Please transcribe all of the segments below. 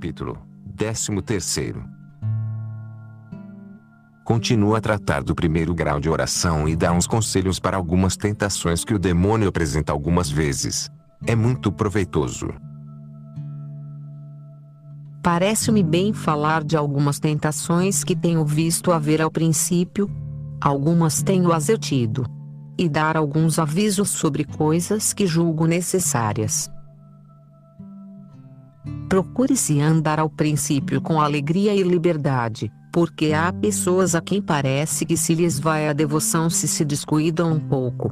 Capítulo 13. Continua a tratar do primeiro grau de oração e dá uns conselhos para algumas tentações que o demônio apresenta algumas vezes. É muito proveitoso. Parece-me bem falar de algumas tentações que tenho visto haver ao princípio, algumas tenho advertido, e dar alguns avisos sobre coisas que julgo necessárias. Procure-se andar ao princípio com alegria e liberdade, porque há pessoas a quem parece que se lhes vai a devoção se descuidam um pouco.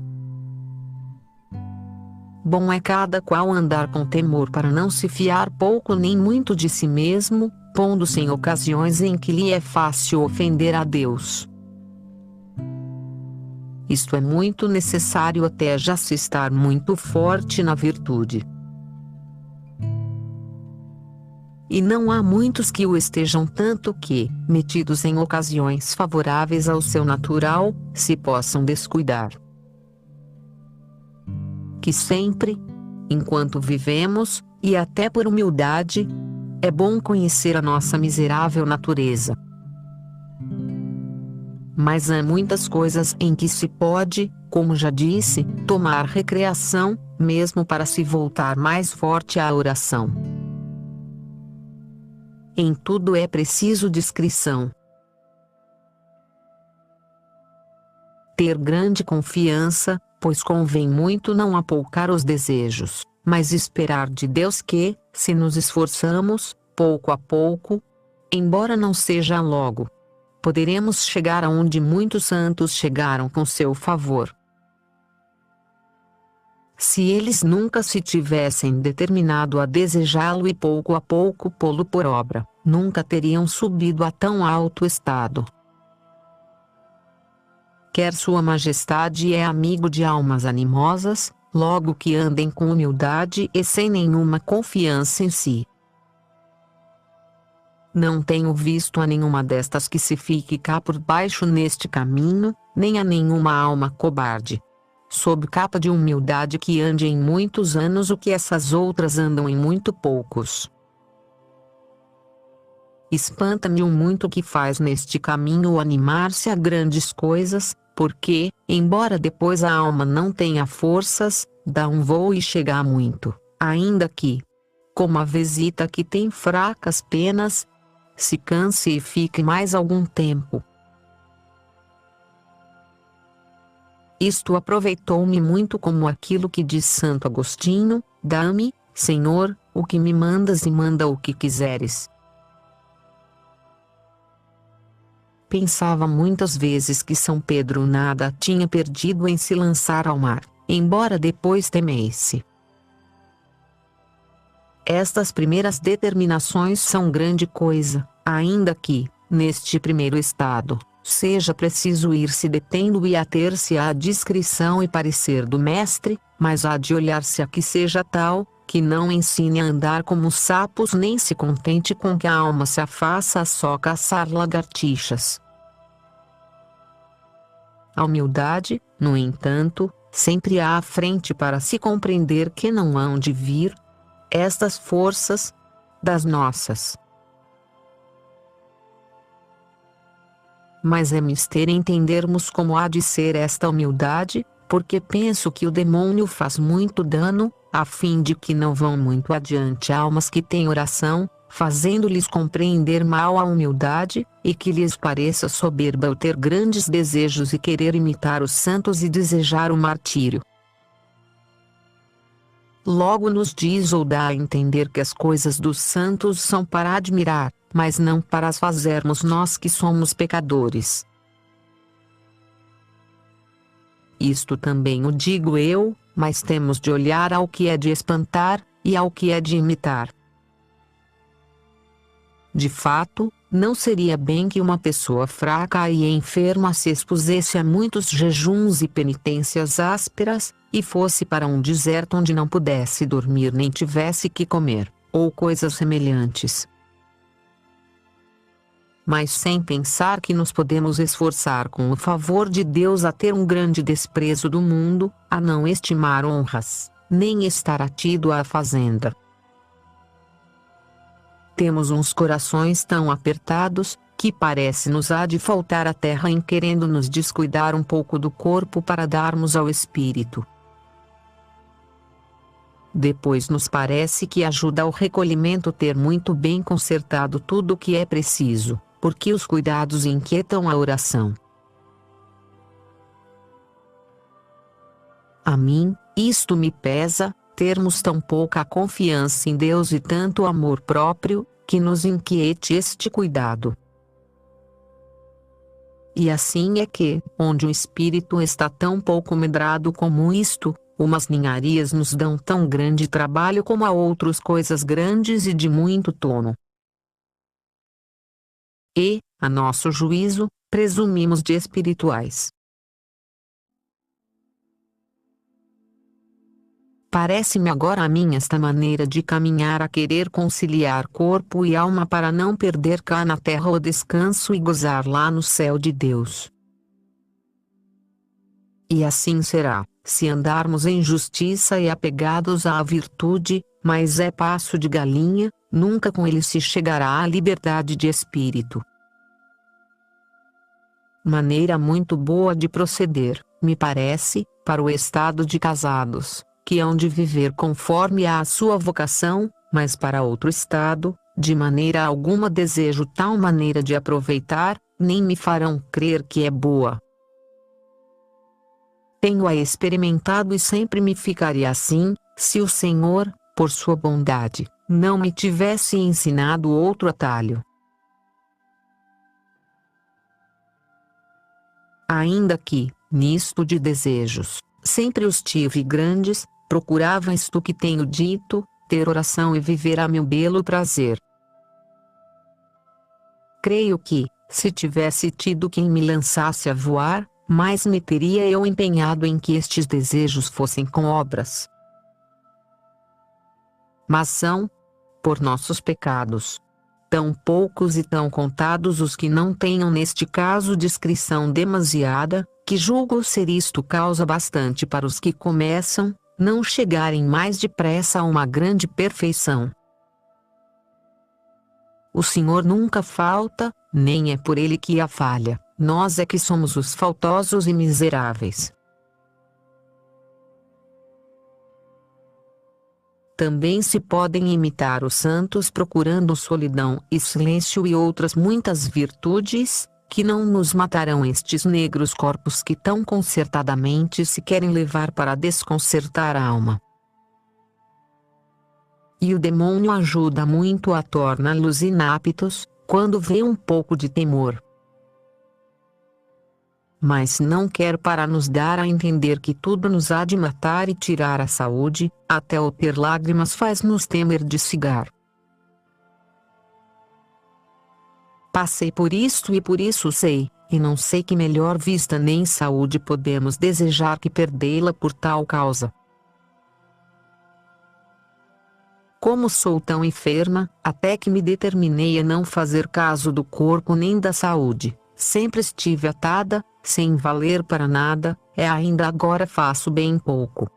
Bom é cada qual andar com temor para não se fiar pouco nem muito de si mesmo, pondo-se em ocasiões em que lhe é fácil ofender a Deus. Isto é muito necessário até já se estar muito forte na virtude. E não há muitos que o estejam tanto que, metidos em ocasiões favoráveis ao seu natural, se possam descuidar. Que sempre, enquanto vivemos, e até por humildade, é bom conhecer a nossa miserável natureza. Mas há muitas coisas em que se pode, como já disse, tomar recreação, mesmo para se voltar mais forte à oração. Em tudo é preciso discrição. Ter grande confiança, pois convém muito não apoucar os desejos, mas esperar de Deus que, se nos esforçamos, pouco a pouco, embora não seja logo, poderemos chegar aonde muitos santos chegaram com seu favor. Se eles nunca se tivessem determinado a desejá-lo e pouco a pouco pô-lo por obra, nunca teriam subido a tão alto estado. Quer Sua Majestade é amigo de almas animosas, logo que andem com humildade e sem nenhuma confiança em si. Não tenho visto a nenhuma destas que se fique cá por baixo neste caminho, nem a nenhuma alma cobarde, sob capa de humildade que ande em muitos anos o que essas outras andam em muito poucos. Espanta-me o muito que faz neste caminho animar-se a grandes coisas, porque, embora depois a alma não tenha forças, dá um voo e chega a muito, ainda que, como a vesita que tem fracas penas, se canse e fique mais algum tempo. Isto aproveitou-me muito como aquilo que diz Santo Agostinho: dá-me, Senhor, o que me mandas e manda o que quiseres. Pensava muitas vezes que São Pedro nada tinha perdido em se lançar ao mar, embora depois temesse. Estas primeiras determinações são grande coisa, ainda que, neste primeiro estado, seja preciso ir se detendo e ater-se à discrição e parecer do mestre, mas há de olhar-se a que seja tal, que não ensine a andar como sapos nem se contente com que a alma se afaça a só caçar lagartixas. A humildade, no entanto, sempre há à frente para se compreender que não hão de vir estas forças das nossas. Mas é mister entendermos como há de ser esta humildade, porque penso que o demônio faz muito dano, a fim de que não vão muito adiante almas que têm oração, fazendo-lhes compreender mal a humildade, e que lhes pareça soberba o ter grandes desejos e querer imitar os santos e desejar o martírio. Logo nos diz ou dá a entender que as coisas dos santos são para admirar, mas não para as fazermos nós que somos pecadores. Isto também o digo eu, mas temos de olhar ao que é de espantar, e ao que é de imitar. De fato, não seria bem que uma pessoa fraca e enferma se expusesse a muitos jejuns e penitências ásperas, e fosse para um deserto onde não pudesse dormir nem tivesse que comer, ou coisas semelhantes. Mas sem pensar que nos podemos esforçar com o favor de Deus a ter um grande desprezo do mundo, a não estimar honras, nem estar atido à fazenda. Temos uns corações tão apertados, que parece nos há de faltar a terra em querendo nos descuidar um pouco do corpo para darmos ao espírito. Depois nos parece que ajuda ao recolhimento ter muito bem consertado tudo o que é preciso, porque os cuidados inquietam a oração. A mim, isto me pesa, termos tão pouca confiança em Deus e tanto amor próprio, que nos inquiete este cuidado. E assim é que, onde o espírito está tão pouco medrado como isto, umas ninharias nos dão tão grande trabalho como a outras coisas grandes e de muito tono. E, a nosso juízo, presumimos de espirituais. Parece-me agora a mim esta maneira de caminhar a querer conciliar corpo e alma para não perder cá na terra o descanso e gozar lá no céu de Deus. E assim será, se andarmos em justiça e apegados à virtude, mas é passo de galinha, nunca com ele se chegará à liberdade de espírito. Maneira muito boa de proceder, me parece, para o estado de casados, que hão de viver conforme à sua vocação, mas para outro estado, de maneira alguma desejo tal maneira de aproveitar, nem me farão crer que é boa. Tenho-a experimentado e sempre me ficaria assim, se o Senhor, por sua bondade, não me tivesse ensinado outro atalho. Ainda que, nisto de desejos, sempre os tive grandes, procurava isto que tenho dito, ter oração e viver a meu belo prazer. Creio que, se tivesse tido quem me lançasse a voar, mais me teria eu empenhado em que estes desejos fossem com obras. Mas são, por nossos pecados, tão poucos e tão contados os que não tenham neste caso discrição demasiada, que julgo ser isto causa bastante para os que começam, não chegarem mais depressa a uma grande perfeição. O Senhor nunca falta, nem é por Ele que há falha, nós é que somos os faltosos e miseráveis. Também se podem imitar os santos procurando solidão e silêncio e outras muitas virtudes, que não nos matarão estes negros corpos que tão concertadamente se querem levar para desconcertar a alma. E o demônio ajuda muito a torná-los inaptos, quando vê um pouco de temor. Mas não quer para nos dar a entender que tudo nos há de matar e tirar a saúde, até o ter lágrimas faz-nos temer de cigar. Passei por isto e por isso sei, e não sei que melhor vista nem saúde podemos desejar que perdê-la por tal causa. Como sou tão enferma, até que me determinei a não fazer caso do corpo nem da saúde, sempre estive atada, sem valer para nada, ainda agora faço bem pouco.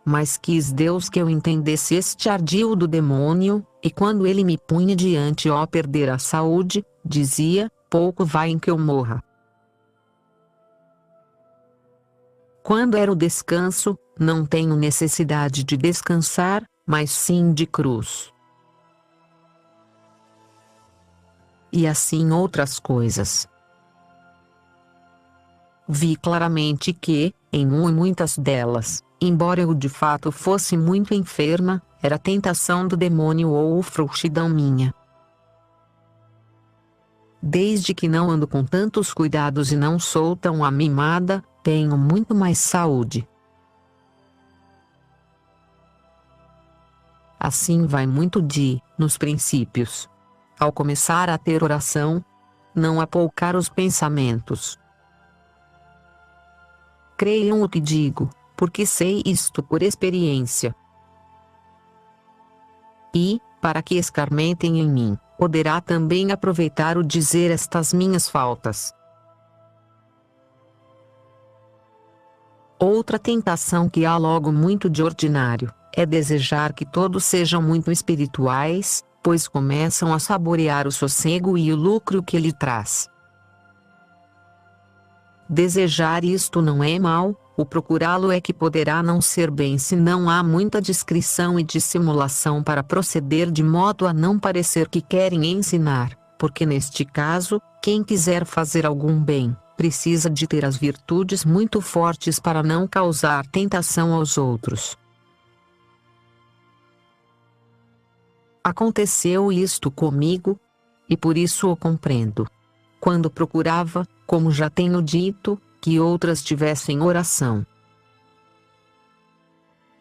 Mas quis Deus que eu entendesse este ardil do demônio, e quando ele me punha diante perder a saúde, dizia, pouco vai em que eu morra. Quando era o descanso, não tenho necessidade de descansar, mas sim de cruz. E assim outras coisas. Vi claramente que, em muitas delas, embora eu de fato fosse muito enferma, era tentação do demônio ou frouxidão minha. Desde que não ando com tantos cuidados e não sou tão amimada, tenho muito mais saúde. Assim vai muito nos princípios. Ao começar a ter oração, não apoucar os pensamentos. Creiam o que digo, porque sei isto por experiência. E, para que escarmentem em mim, poderá também aproveitar o dizer estas minhas faltas. Outra tentação que há logo muito de ordinário, é desejar que todos sejam muito espirituais, pois começam a saborear o sossego e o lucro que ele traz. Desejar isto não é mal, o procurá-lo é que poderá não ser bem se não há muita discrição e dissimulação para proceder de modo a não parecer que querem ensinar, porque neste caso, quem quiser fazer algum bem, precisa de ter as virtudes muito fortes para não causar tentação aos outros. Aconteceu isto comigo, e por isso o compreendo. Quando procurava, como já tenho dito, que outras tivessem oração.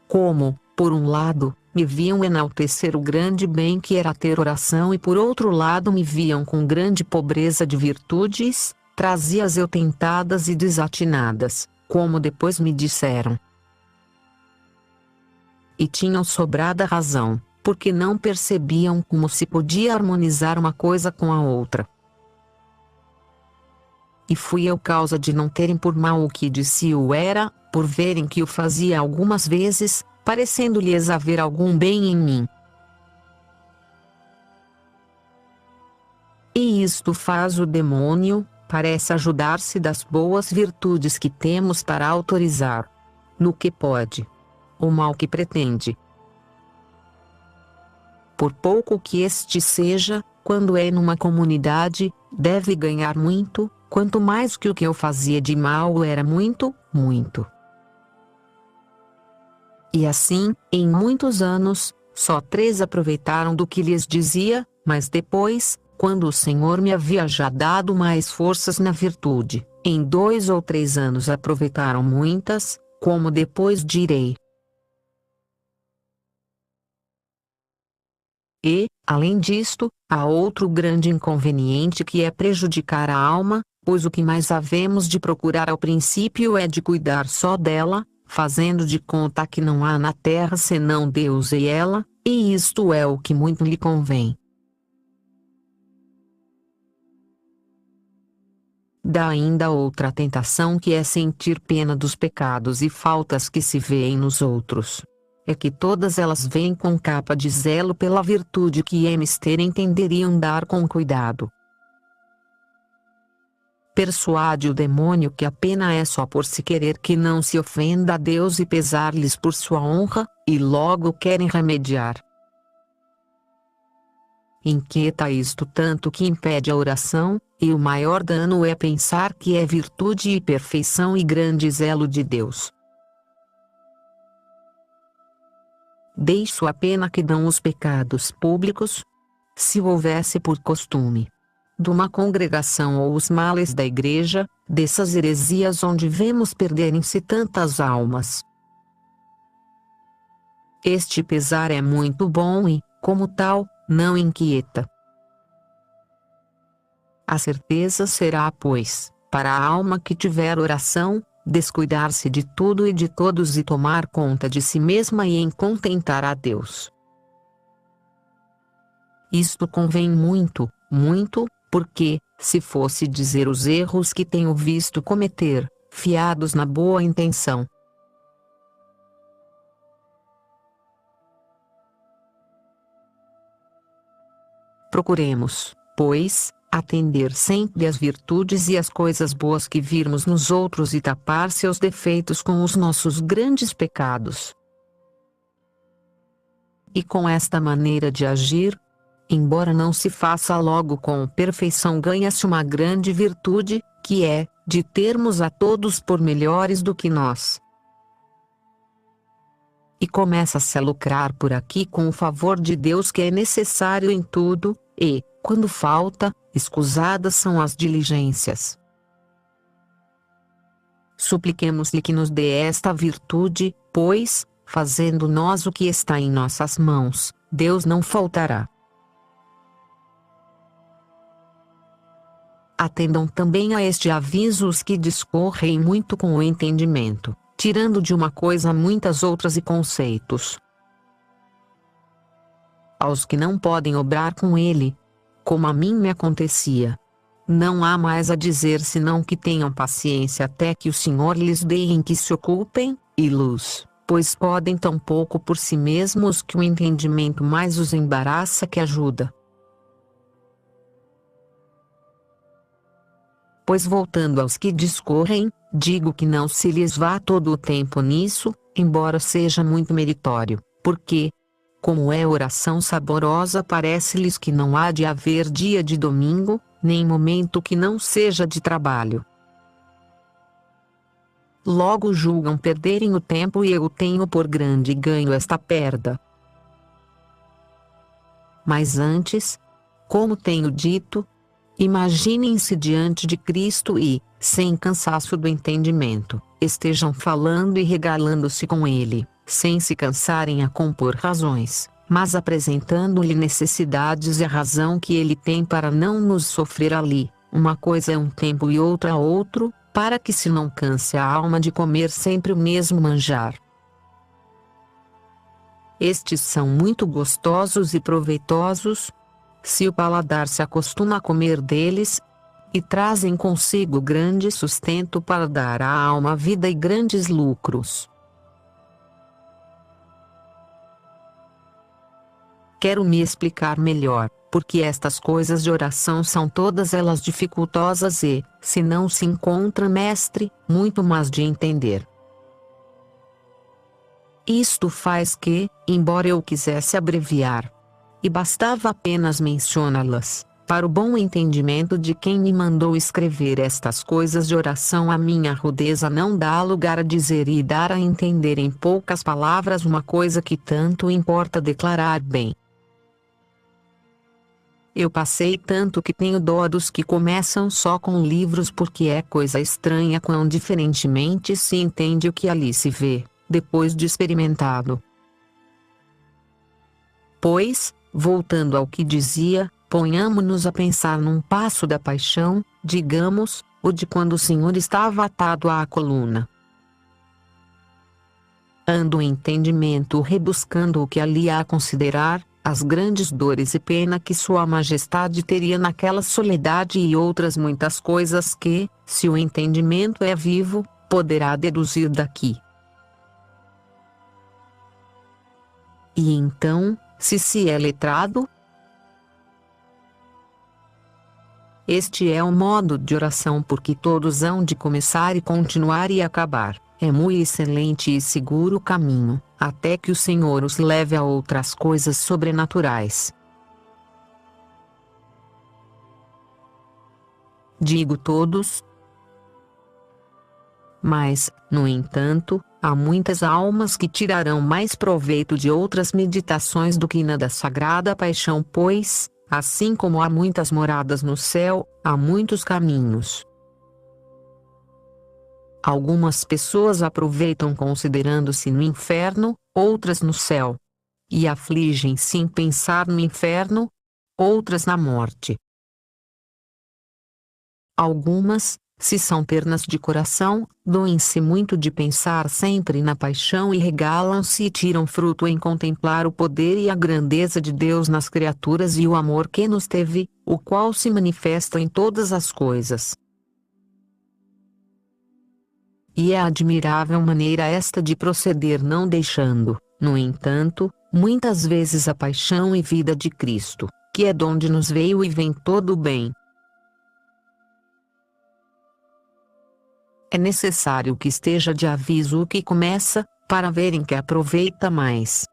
Como, por um lado, me viam enaltecer o grande bem que era ter oração e por outro lado me viam com grande pobreza de virtudes, trazia-as eu tentadas e desatinadas, como depois me disseram. E tinham sobrada razão, porque não percebiam como se podia harmonizar uma coisa com a outra. E fui eu causa de não terem por mal o que disse o era, por verem que o fazia algumas vezes, parecendo-lhes haver algum bem em mim. E isto faz o demônio, parece ajudar-se das boas virtudes que temos para autorizar, no que pode, o mal que pretende. Por pouco que este seja, quando é numa comunidade, deve ganhar muito, quanto mais que o que eu fazia de mal era muito, muito. E assim, em muitos anos, só 3 aproveitaram do que lhes dizia, mas depois, quando o Senhor me havia já dado mais forças na virtude, em 2 ou 3 anos aproveitaram muitas, como depois direi. E, além disto, há outro grande inconveniente que é prejudicar a alma, pois o que mais havemos de procurar ao princípio é de cuidar só dela, fazendo de conta que não há na terra senão Deus e ela, e isto é o que muito lhe convém. Dá ainda outra tentação que é sentir pena dos pecados e faltas que se vêem nos outros. É que todas elas vêm com capa de zelo pela virtude que é mister entenderiam dar com cuidado. Persuade o demônio que a pena é só por se querer que não se ofenda a Deus e pesar-lhes por sua honra, e logo querem remediar. Inquieta isto tanto que impede a oração, e o maior dano é pensar que é virtude e perfeição e grande zelo de Deus. Deixo a pena que dão os pecados públicos, se houvesse por costume, de uma congregação ou os males da igreja, dessas heresias onde vemos perderem-se tantas almas. Este pesar é muito bom e, como tal, não inquieta. A certeza será, pois, para a alma que tiver oração, descuidar-se de tudo e de todos e tomar conta de si mesma e em contentar a Deus. Isto convém muito, muito, porque, se fosse dizer os erros que tenho visto cometer, fiados na boa intenção, procuremos, pois, atender sempre às virtudes e às coisas boas que virmos nos outros e tapar seus defeitos com os nossos grandes pecados. E com esta maneira de agir, embora não se faça logo com perfeição, ganha-se uma grande virtude, que é, de termos a todos por melhores do que nós. E começa-se a lucrar por aqui com o favor de Deus que é necessário em tudo, e, quando falta, escusadas são as diligências. Supliquemos-lhe que nos dê esta virtude, pois, fazendo nós o que está em nossas mãos, Deus não faltará. Atendam também a este aviso os que discorrem muito com o entendimento, tirando de uma coisa muitas outras e conceitos. Aos que não podem obrar com ele, como a mim me acontecia, não há mais a dizer senão que tenham paciência até que o Senhor lhes dê em que se ocupem, e luz, pois podem tão pouco por si mesmos que o entendimento mais os embaraça que ajuda. Pois voltando aos que discorrem, digo que não se lhes vá todo o tempo nisso, embora seja muito meritório, porque, como é oração saborosa, parece-lhes que não há de haver dia de domingo, nem momento que não seja de trabalho. Logo julgam perderem o tempo, e eu tenho por grande ganho esta perda. Mas antes, como tenho dito, imaginem-se diante de Cristo e, sem cansaço do entendimento, estejam falando e regalando-se com Ele, sem se cansarem a compor razões, mas apresentando-lhe necessidades e a razão que Ele tem para não nos sofrer ali, uma coisa é um tempo e outra outro, para que se não canse a alma de comer sempre o mesmo manjar. Estes são muito gostosos e proveitosos, se o paladar se acostuma a comer deles, e trazem consigo grande sustento para dar à alma vida e grandes lucros. Quero me explicar melhor, porque estas coisas de oração são todas elas dificultosas e, se não se encontra mestre, muito mais de entender. Isto faz que, embora eu quisesse abreviar, e bastava apenas mencioná-las, para o bom entendimento de quem me mandou escrever estas coisas de oração, a minha rudeza não dá lugar a dizer e dar a entender em poucas palavras uma coisa que tanto importa declarar bem. Eu passei tanto que tenho dó dos que começam só com livros, porque é coisa estranha quão diferentemente se entende o que ali se vê, depois de experimentado. Pois, voltando ao que dizia, ponhamo-nos a pensar num passo da paixão, digamos, o de quando o Senhor estava atado à coluna. Ando o entendimento rebuscando o que ali há a considerar, as grandes dores e pena que Sua Majestade teria naquela soledade e outras muitas coisas que, se o entendimento é vivo, poderá deduzir daqui. E então, se é letrado? Este é o modo de oração por que todos hão de começar e continuar e acabar. É muito excelente e seguro caminho, até que o Senhor os leve a outras coisas sobrenaturais. Digo todos. Mas, no entanto, há muitas almas que tirarão mais proveito de outras meditações do que na da Sagrada Paixão, pois, assim como há muitas moradas no céu, há muitos caminhos. Algumas pessoas aproveitam considerando-se no inferno, outras no céu. E afligem-se em pensar no inferno, outras na morte. Algumas, se são ternas de coração, doem-se muito de pensar sempre na paixão e regalam-se e tiram fruto em contemplar o poder e a grandeza de Deus nas criaturas e o amor que nos teve, o qual se manifesta em todas as coisas. E é admirável maneira esta de proceder, não deixando, no entanto, muitas vezes a paixão e vida de Cristo, que é donde nos veio e vem todo o bem. É necessário que esteja de aviso o que começa, para verem que aproveita mais.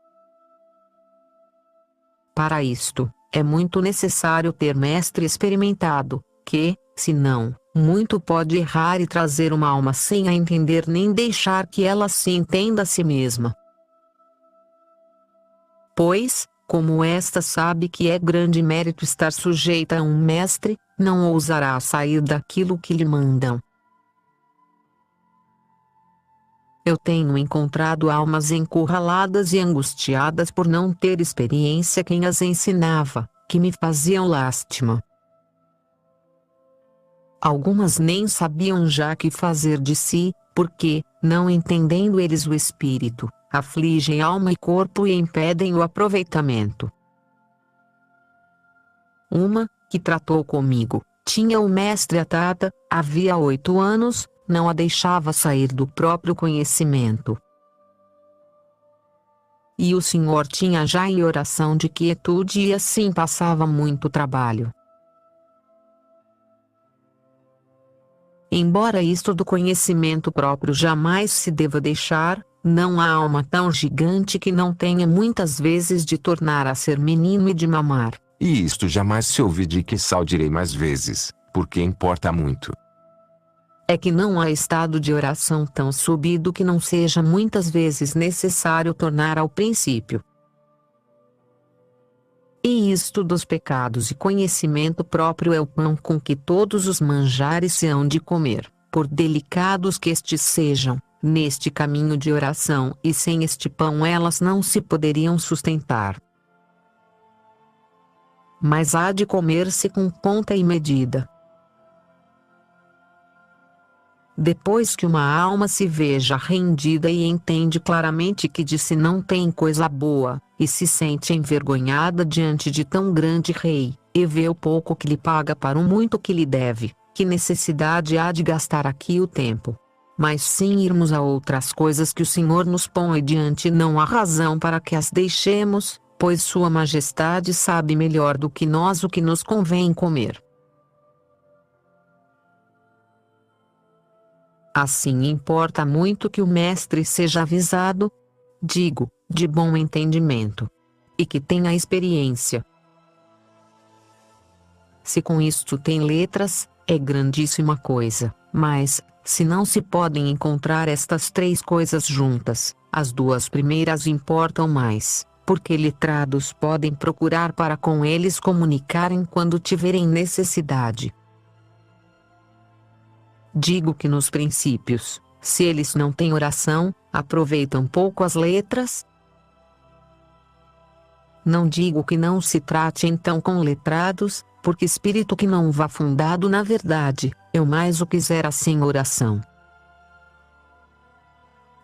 Para isto, é muito necessário ter mestre experimentado, que, se não, muito pode errar e trazer uma alma sem a entender nem deixar que ela se entenda a si mesma. Pois, como esta sabe que é grande mérito estar sujeita a um mestre, não ousará sair daquilo que lhe mandam. Eu tenho encontrado almas encurraladas e angustiadas por não ter experiência quem as ensinava, que me faziam lástima. Algumas nem sabiam já que fazer de si, porque, não entendendo eles o espírito, afligem alma e corpo e impedem o aproveitamento. Uma, que tratou comigo, tinha o mestre atada, havia 8 anos, não a deixava sair do próprio conhecimento. E o Senhor tinha já em oração de quietude e assim passava muito trabalho. Embora isto do conhecimento próprio jamais se deva deixar, não há alma tão gigante que não tenha muitas vezes de tornar a ser menino e de mamar. E isto jamais se ouve de que sal direi mais vezes, porque importa muito. É que não há estado de oração tão subido que não seja muitas vezes necessário tornar ao princípio. E isto dos pecados e conhecimento próprio é o pão com que todos os manjares se hão de comer, por delicados que estes sejam, neste caminho de oração, e sem este pão elas não se poderiam sustentar. Mas há de comer-se com conta e medida. Depois que uma alma se veja rendida e entende claramente que de si não tem coisa boa, e se sente envergonhada diante de tão grande rei, e vê o pouco que lhe paga para o muito que lhe deve, que necessidade há de gastar aqui o tempo? Mas sim irmos a outras coisas que o Senhor nos põe diante, não há razão para que as deixemos, pois Sua Majestade sabe melhor do que nós o que nos convém comer. Assim importa muito que o mestre seja avisado, digo, de bom entendimento, e que tenha experiência. Se com isto tem letras, é grandíssima coisa, mas, se não se podem encontrar estas três coisas juntas, as duas primeiras importam mais, porque letrados podem procurar para com eles comunicarem quando tiverem necessidade. Digo que nos princípios, se eles não têm oração, aproveitam pouco as letras. Não digo que não se trate então com letrados, porque espírito que não vá fundado na verdade, eu mais o quisera sem oração.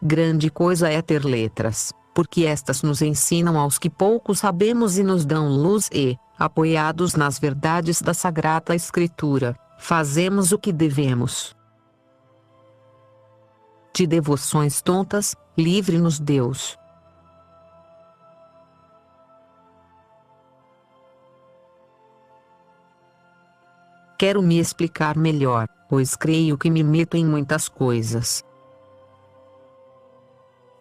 Grande coisa é ter letras, porque estas nos ensinam aos que pouco sabemos e nos dão luz e, apoiados nas verdades da Sagrada Escritura, fazemos o que devemos. De devoções tontas, livre-nos Deus. Quero me explicar melhor, pois creio que me meto em muitas coisas.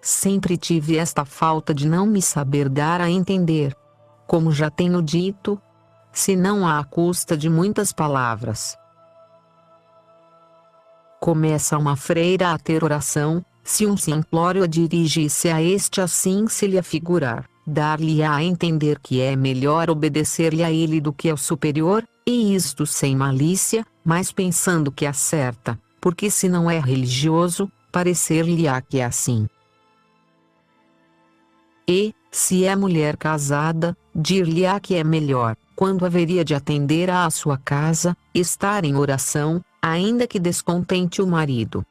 Sempre tive esta falta de não me saber dar a entender. Como já tenho dito, se não à custa de muitas palavras. Começa uma freira a ter oração, se um simplório dirige-se a este assim se lhe afigurar, dar-lhe a entender que é melhor obedecer-lhe a ele do que ao superior, e isto sem malícia, mas pensando que acerta, porque se não é religioso, parecer-lhe-á que é assim. E, se é mulher casada, dir-lhe-á que é melhor, quando haveria de atender à sua casa, estar em oração, ainda que descontente o marido.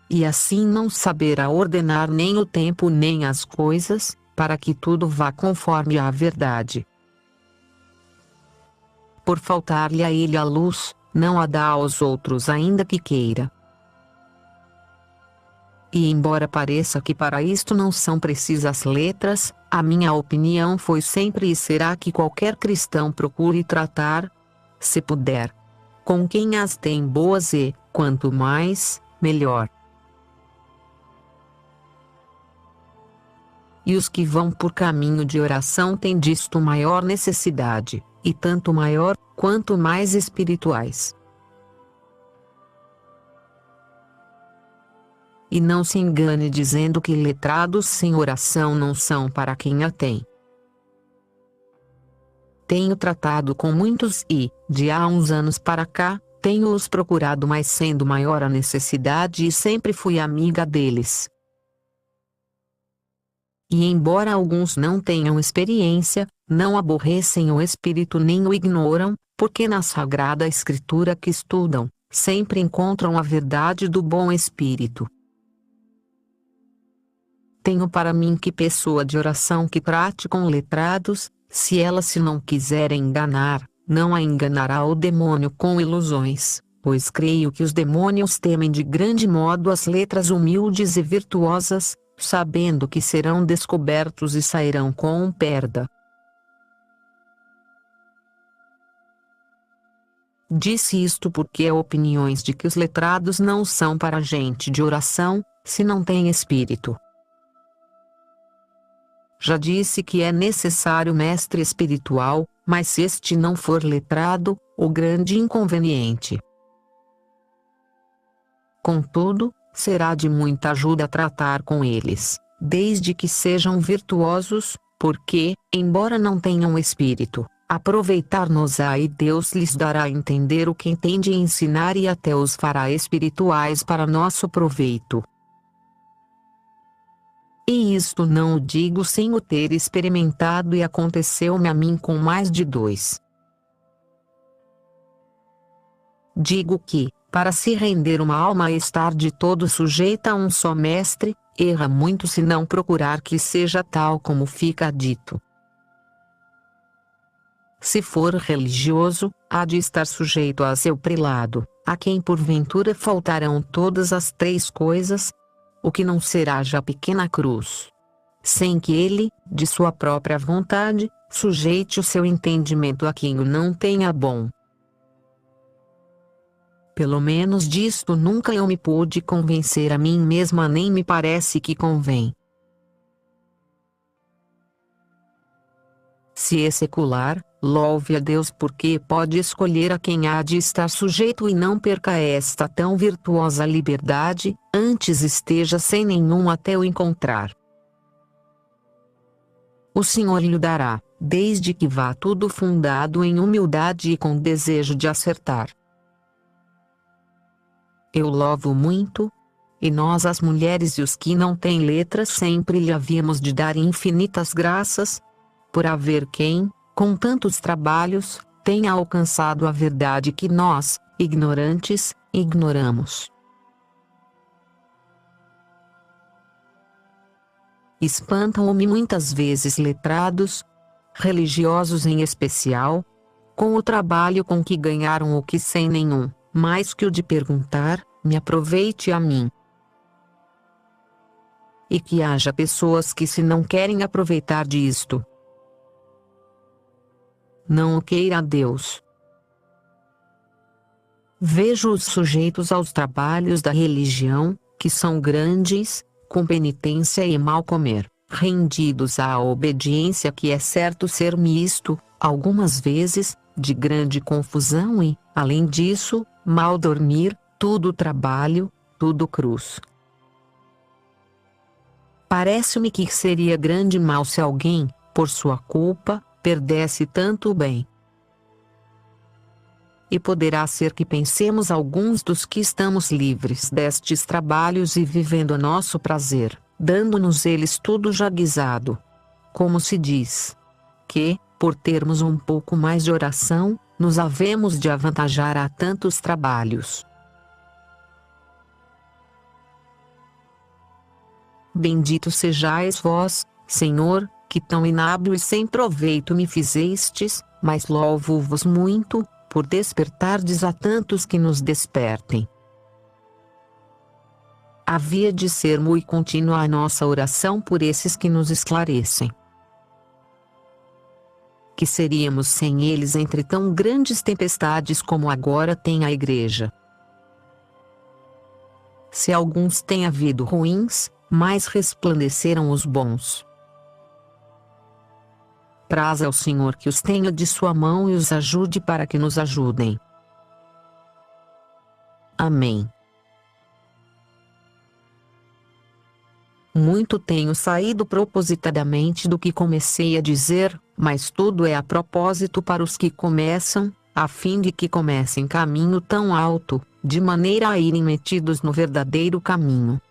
E assim não saberá ordenar nem o tempo nem as coisas, para que tudo vá conforme à verdade. Por faltar-lhe a ele a luz, não a dá aos outros ainda que queira. E embora pareça que para isto não são precisas letras, a minha opinião foi sempre e será que qualquer cristão procure tratar, se puder, com quem as tem boas e, quanto mais, melhor. E os que vão por caminho de oração têm disto maior necessidade, e tanto maior, quanto mais espirituais. E não se engane dizendo que letrados sem oração não são para quem a tem. Tenho tratado com muitos e, de há uns anos para cá, tenho-os procurado mas sendo maior a necessidade e sempre fui amiga deles. E embora alguns não tenham experiência, não aborrecem o Espírito nem o ignoram, porque na Sagrada Escritura que estudam, sempre encontram a verdade do bom Espírito. Tenho para mim que pessoa de oração que trate com letrados, se ela se não quiser enganar, não a enganará o demônio com ilusões, pois creio que os demônios temem de grande modo as letras humildes e virtuosas, sabendo que serão descobertos e sairão com perda. Disse isto porque há opiniões de que os letrados não são para gente de oração, se não têm espírito. Já disse que é necessário mestre espiritual, mas se este não for letrado, o grande inconveniente. Contudo, será de muita ajuda tratar com eles, desde que sejam virtuosos, porque, embora não tenham espírito, aproveitar-nos-á e Deus lhes dará a entender o que entende e ensinar e até os fará espirituais para nosso proveito. E isto não o digo sem o ter experimentado e aconteceu-me a mim com mais de 2. Digo que, para se render uma alma a estar de todo sujeita a um só mestre, erra muito se não procurar que seja tal como fica dito. Se for religioso, há de estar sujeito a seu prelado, a quem porventura faltarão todas as 3 coisas, o que não será já pequena cruz. Sem que ele, de sua própria vontade, sujeite o seu entendimento a quem o não tenha bom. Pelo menos disto nunca eu me pude convencer a mim mesma, nem me parece que convém. Se é secular, louve a Deus porque pode escolher a quem há de estar sujeito e não perca esta tão virtuosa liberdade, antes esteja sem nenhum até o encontrar. O Senhor lhe dará, desde que vá tudo fundado em humildade e com desejo de acertar. Eu louvo muito, e nós as mulheres e os que não têm letras sempre lhe havíamos de dar infinitas graças, por haver quem, com tantos trabalhos, tenha alcançado a verdade que nós, ignorantes, ignoramos. Espantam-me muitas vezes letrados, religiosos em especial, com o trabalho com que ganharam o que sem nenhum, mais que o de perguntar, me aproveite a mim. E que haja pessoas que se não querem aproveitar disto, não o queira Deus. Vejo-os sujeitos aos trabalhos da religião, que são grandes, com penitência e mal comer, rendidos à obediência que é certo ser misto, algumas vezes, de grande confusão e, além disso, mal dormir, tudo trabalho, tudo cruz. Parece-me que seria grande mal se alguém, por sua culpa, perdesse tanto bem. E poderá ser que pensemos alguns dos que estamos livres destes trabalhos e vivendo a nosso prazer, dando-nos eles tudo já guisado. Como se diz, que, por termos um pouco mais de oração, nos havemos de avantajar a tantos trabalhos. Bendito sejais vós, Senhor, que tão inábil e sem proveito me fizestes, mas louvo-vos muito, por despertardes a tantos que nos despertem. Havia de ser muito contínua a nossa oração por esses que nos esclarecem. Que seríamos sem eles entre tão grandes tempestades como agora tem a Igreja? Se alguns têm havido ruins, mais resplandeceram os bons. Praza ao Senhor que os tenha de sua mão e os ajude para que nos ajudem. Amém. Muito tenho saído propositadamente do que comecei a dizer, mas tudo é a propósito para os que começam, a fim de que comecem caminho tão alto, de maneira a irem metidos no verdadeiro caminho.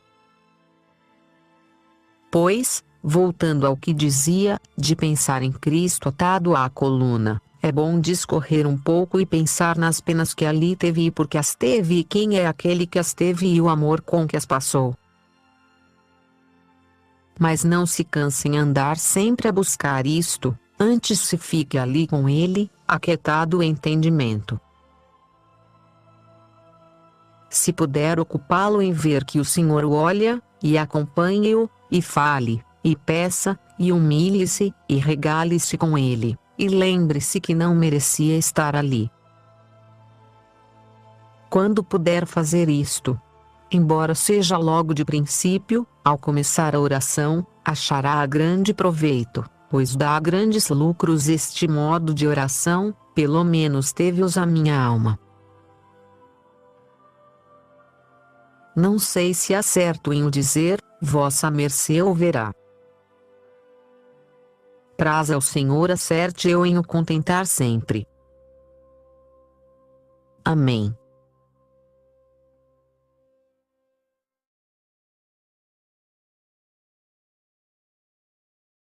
Pois, voltando ao que dizia, de pensar em Cristo atado à coluna, é bom discorrer um pouco e pensar nas penas que ali teve e por que as teve e quem é aquele que as teve e o amor com que as passou. Mas não se canse em andar sempre a buscar isto, antes se fique ali com ele, aquietado o entendimento. Se puder ocupá-lo em ver que o Senhor o olha, e acompanhe-o, e fale, e peça, e humilhe-se, e regale-se com ele, e lembre-se que não merecia estar ali. Quando puder fazer isto, embora seja logo de princípio, ao começar a oração, achará grande proveito, pois dá grandes lucros este modo de oração, pelo menos teve-os a minha alma. Não sei se acerto em o dizer, vossa mercê o verá. Praz ao Senhor acerte eu em o contentar sempre. Amém.